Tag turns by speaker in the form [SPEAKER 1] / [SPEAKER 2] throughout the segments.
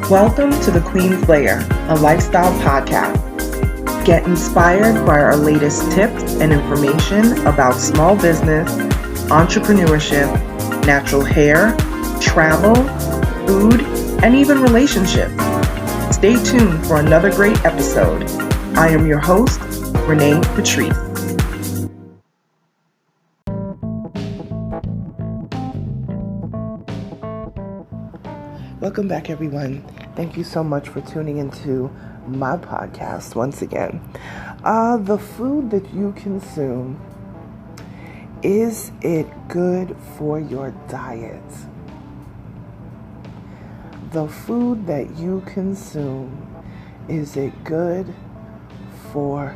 [SPEAKER 1] Welcome to the Queen's Lair, a lifestyle podcast. Get inspired by our latest tips and information about small business, entrepreneurship, natural hair, travel, food, and even relationships. Stay tuned for another great episode. I am your host, Renee Patrice. Welcome back, everyone. Thank you so much for tuning into my podcast once again. The food that you consume, is it good for your diet? The food that you consume, is it good for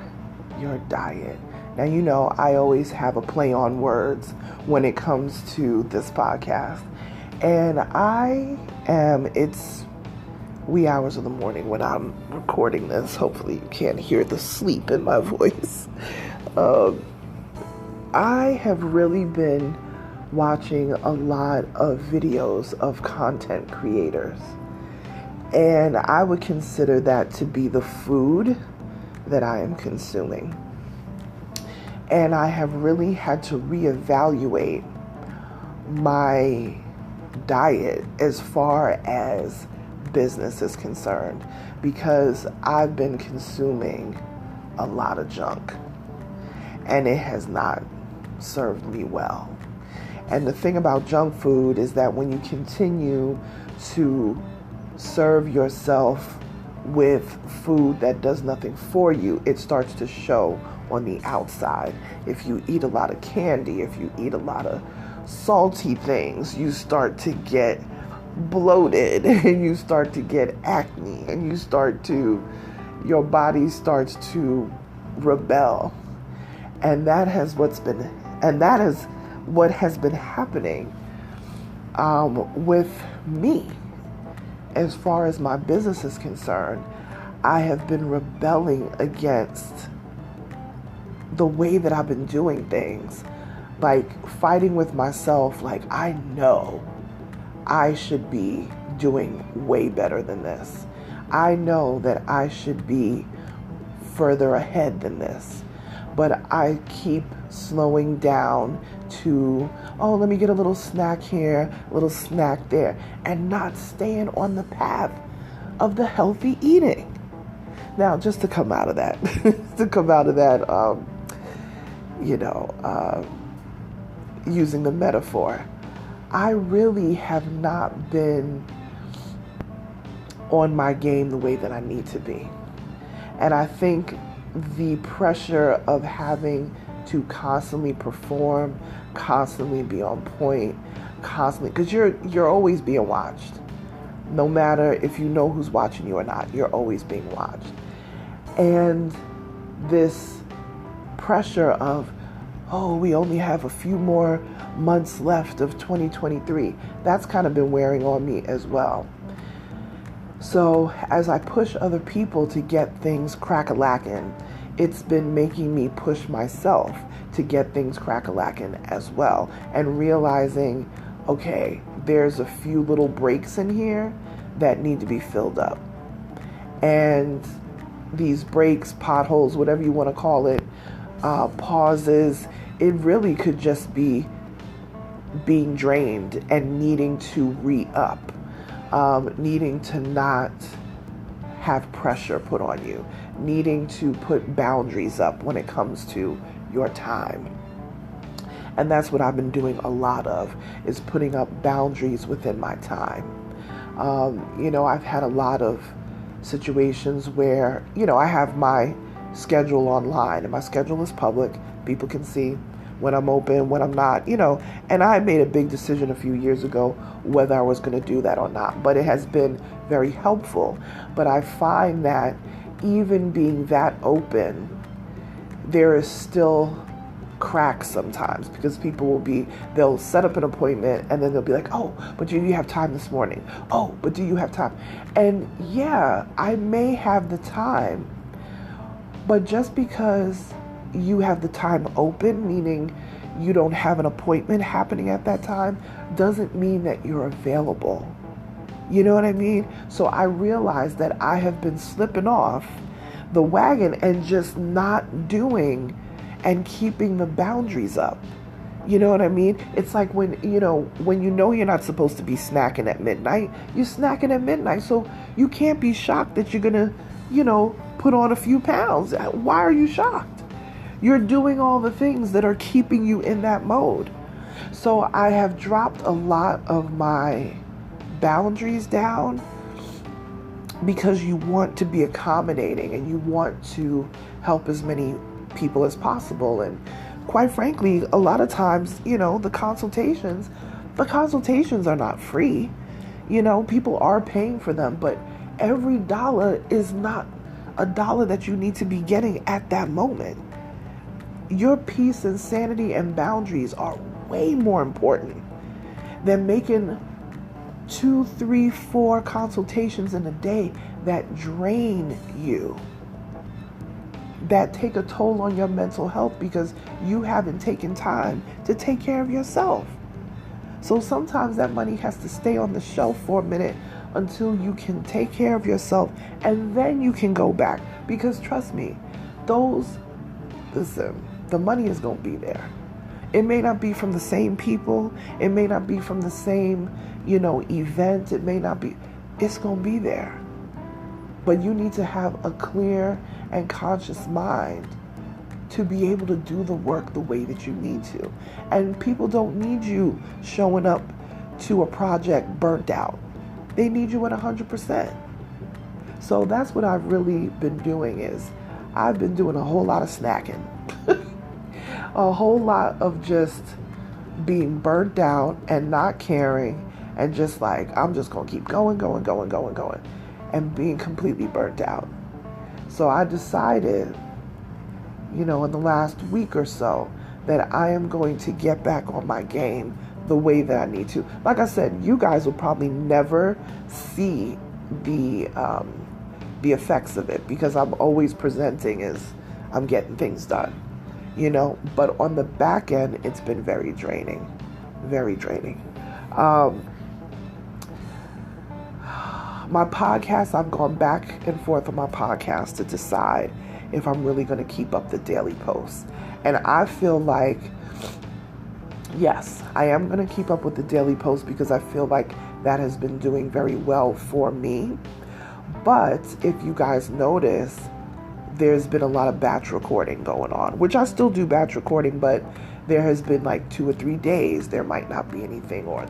[SPEAKER 1] your diet? Now, you know, I always have a play on words when it comes to this podcast. And it's wee hours of the morning when I'm recording this. Hopefully you can't hear the sleep in my voice. I have really been watching a lot of videos of content creators. And I would consider that to be the food that I am consuming. And I have really had to reevaluate my diet as far as business is concerned, because I've been consuming a lot of junk and it has not served me well. And the thing about junk food is that when you continue to serve yourself with food that does nothing for you, it starts to show on the outside. If you eat a lot of candy, if you eat a lot of salty things, you start to get bloated and you start to get acne and your body starts to rebel. And that is what has been happening with me. As far as my business is concerned, I have been rebelling against the way that I've been doing things. Like fighting with myself, like I know I should be doing way better than this. I know that I should be further ahead than this. But I keep slowing down to, let me get a little snack here, a little snack there, and not staying on the path of the healthy eating. Now, just to come out of that, using the metaphor, I really have not been on my game the way that I need to be. And I think the pressure of having to constantly perform, constantly be on point, because you're always being watched. No matter if you know who's watching you or not, you're always being watched. And this pressure of, we only have a few more months left of 2023. That's kind of been wearing on me as well. So as I push other people to get things crack-a-lackin', it's been making me push myself to get things crack-a-lackin' as well. And realizing, okay, there's a few little breaks in here that need to be filled up. And these breaks, potholes, whatever you want to call it, pauses, it really could just be being drained and needing to re-up, needing to not have pressure put on you, needing to put boundaries up when it comes to your time. And that's what I've been doing a lot of, is putting up boundaries within my time. I've had a lot of situations where, I have my schedule online and my schedule is public. People can see when I'm open, when I'm not, and I made a big decision a few years ago whether I was going to do that or not, but it has been very helpful. But I find that even being that open, there is still cracks sometimes, because they'll set up an appointment and then they'll be like, but do you have time this morning? But do you have time? And yeah, I may have the time, but just because you have the time open, meaning you don't have an appointment happening at that time, doesn't mean that you're available. You know what I mean? So I realized that I have been slipping off the wagon and just not doing and keeping the boundaries up. You know what I mean? It's like when you know you're not supposed to be snacking at midnight, you're snacking at midnight. So you can't be shocked that you're going to, put on a few pounds. Why are you shocked? You're doing all the things that are keeping you in that mode. So I have dropped a lot of my boundaries down because you want to be accommodating and you want to help as many people as possible. And quite frankly, a lot of times, the consultations are not free. People are paying for them, but every dollar is not a dollar that you need to be getting at that moment. Your peace and sanity and boundaries are way more important than making 2, 3, 4 consultations in a day that drain you, that take a toll on your mental health because you haven't taken time to take care of yourself. So sometimes that money has to stay on the shelf for a minute until you can take care of yourself, and then you can go back. Because trust me, the money is going to be there. It may not be from the same people. It may not be from the same, event. It may not be. It's going to be there. But you need to have a clear and conscious mind to be able to do the work the way that you need to. And people don't need you showing up to a project burnt out. They need you at 100%. So that's what I've really been doing is I've been doing a whole lot of snacking. A whole lot of just being burnt out and not caring and just like, I'm just going to keep going, and being completely burnt out. So I decided, in the last week or so that I am going to get back on my game the way that I need to. Like I said, you guys will probably never see the effects of it because I'm always presenting as I'm getting things done. But on the back end, it's been very draining. My podcast, I've gone back and forth on my podcast to decide if I'm really going to keep up the daily posts. And I feel like, yes, I am going to keep up with the daily posts because I feel like that has been doing very well for me. But if you guys notice, there's been a lot of batch recording going on, which I still do batch recording, but there has been like 2 or 3 days there might not be anything, or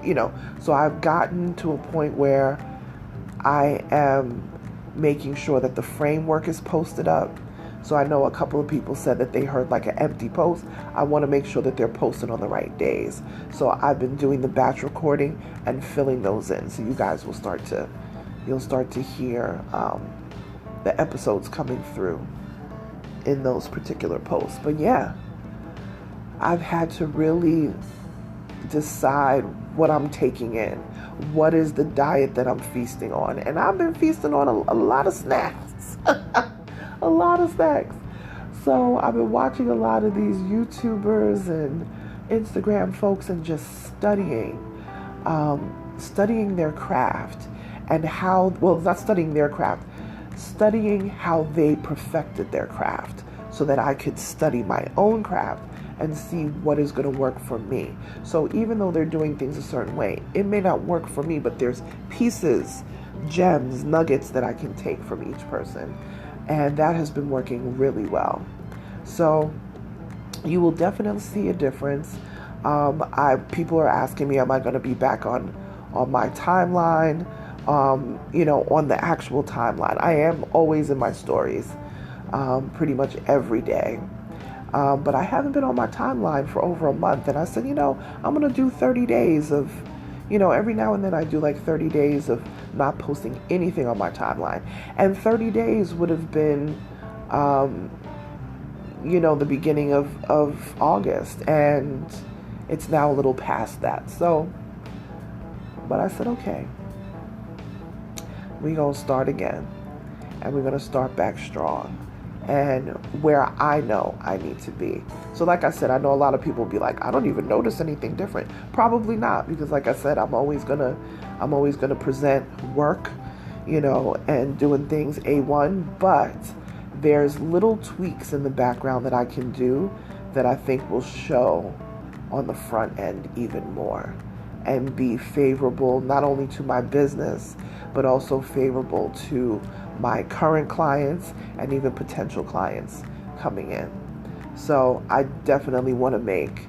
[SPEAKER 1] so I've gotten to a point where I am making sure that the framework is posted up. So I know a couple of people said that they heard like an empty post. I want to make sure that they're posted on the right days. So I've been doing the batch recording and filling those in. So you guys will start to hear the episodes coming through in those particular posts. But yeah, I've had to really decide what I'm taking in. What is the diet that I'm feasting on? And I've been feasting on a lot of snacks. A lot of snacks. So I've been watching a lot of these YouTubers and Instagram folks and just studying their craft and not studying their craft, studying how they perfected their craft so that I could study my own craft and see what is going to work for me. So even though they're doing things a certain way, it may not work for me, but there's pieces, gems, nuggets that I can take from each person. And that has been working really well. So you will definitely see a difference. People are asking me, am I going to be back on my timeline? On the actual timeline. I am always in my stories, pretty much every day. But I haven't been on my timeline for over a month. And I said, I'm going to do 30 days of, every now and then I do like 30 days of not posting anything on my timeline. And 30 days would have been, the beginning of August. And it's now a little past that. So, but I said, okay, we're going to start again. And we're going to start back strong. And where I know I need to be. So like I said, I know a lot of people will be like, I don't even notice anything different. Probably not, because like I said, I'm always going to I'm always going to present work, and doing things A1, but there's little tweaks in the background that I can do that I think will show on the front end even more and be favorable not only to my business, but also favorable to my current clients and even potential clients coming in. So I definitely want to make,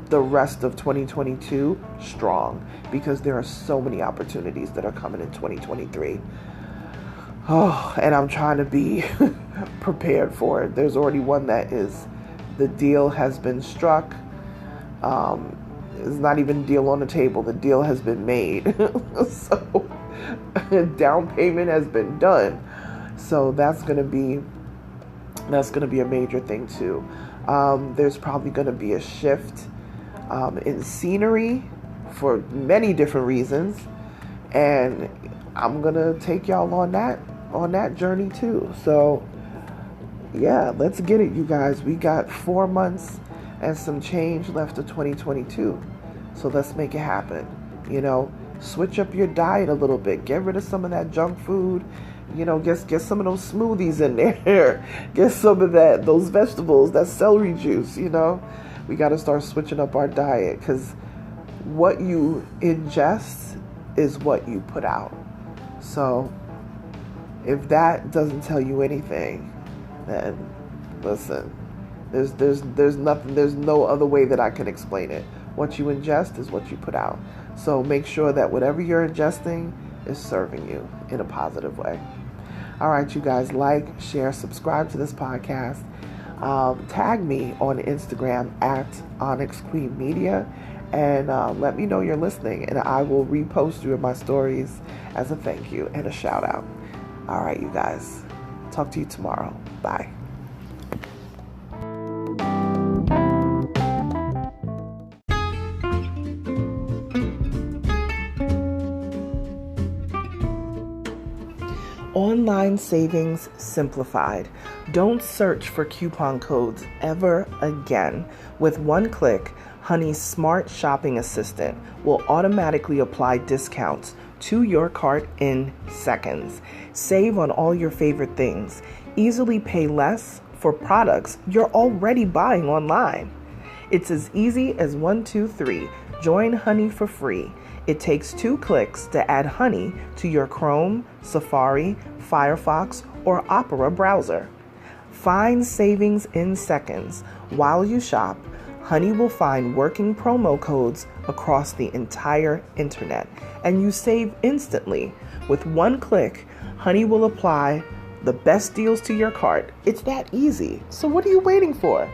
[SPEAKER 1] the rest of 2022 strong, because there are so many opportunities that are coming in 2023. Oh, and I'm trying to be prepared for it. There's already one the deal has been struck. It's not even deal on the table. The deal has been made. So down payment has been done. So that's going to be a major thing too. There's probably going to be a shift in scenery for many different reasons, and I'm going to take y'all on that journey too. So yeah, let's get it, you guys. We got 4 months and some change left of 2022. So let's make it happen. Switch up your diet a little bit. Get rid of some of that junk food. Get some of those smoothies in there. Get some of those vegetables, that celery juice, We got to start switching up our diet, because what you ingest is what you put out. So if that doesn't tell you anything, then listen, there's nothing, there's no other way that I can explain it. What you ingest is what you put out. So make sure that whatever you're ingesting is serving you in a positive way. All right, you guys, like, share, subscribe to this podcast. Tag me on Instagram at Onyx Queen Media, and let me know you're listening, and I will repost you in my stories as a thank you and a shout out. All right, you guys, talk to you tomorrow. Bye. Online savings simplified. Don't search for coupon codes ever again. With one click, Honey's smart shopping assistant will automatically apply discounts to your cart in seconds. Save on all your favorite things. Easily pay less for products you're already buying online. It's as easy as 1, 2, 3. Join Honey for free. It takes 2 clicks to add Honey to your Chrome, Safari, Firefox, or Opera browser. Find savings in seconds. While you shop, Honey will find working promo codes across the entire internet, and you save instantly. With 1 click, Honey will apply the best deals to your cart. It's that easy. So what are you waiting for?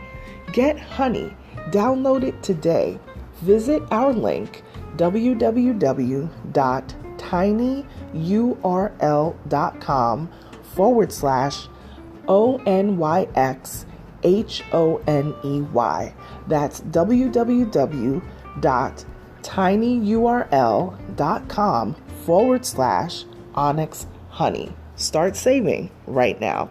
[SPEAKER 1] Get Honey. Download it today. Visit our link, www.tinyurl.com/ONYXHONEY. That's www.tinyurl.com/Onyx Honey. Start saving right now.